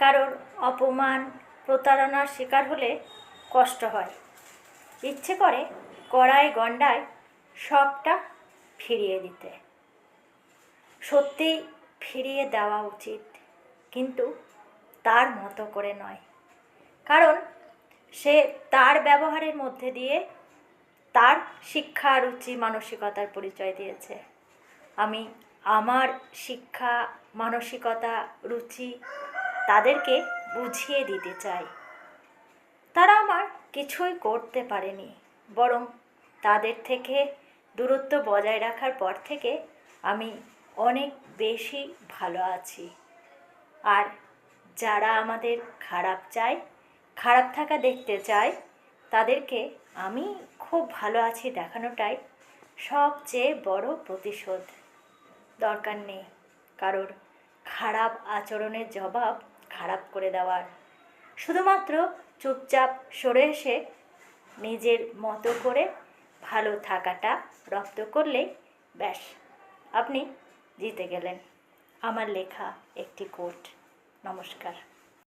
কারোর অপমান প্রতারণার শিকার হলে কষ্ট হয়, ইচ্ছে করে কড়াই গণ্ডায় সবটা ফিরিয়ে দিতে। সত্যিই ফিরিয়ে দেওয়া উচিত, কিন্তু তার মতো করে নয়। কারণ সে তার ব্যবহারের মধ্যে দিয়ে তার শিক্ষা, রুচি, মানসিকতার পরিচয় দিয়েছে। আমি আমার শিক্ষা, মানসিকতা, রুচি তাদেরকে বুঝিয়ে দিতে চাই। তারা আমার কিছুই করতে পারেনি, বরং তাদের থেকে দূরত্ব বজায় রাখার পর থেকে আমি অনেক বেশি ভালো আছি। আর যারা আমাদের খারাপ চায়, খারাপ থাকা দেখতে চায়, তাদেরকে আমি খুব ভালো আছি দেখানোটাই সবচেয়ে বড় প্রতিশোধ। দরকার নেই কারোর খারাপ আচরণের জবাব খারাপ করে দেওয়ার। শুধুমাত্র চুপচাপ সরে এসে নিজের মতো করে ভালো থাকাটা রপ্ত করলেই ব্যাস, আপনি জিতে গেলেন। আমার লেখা একটি কোট। নমস্কার।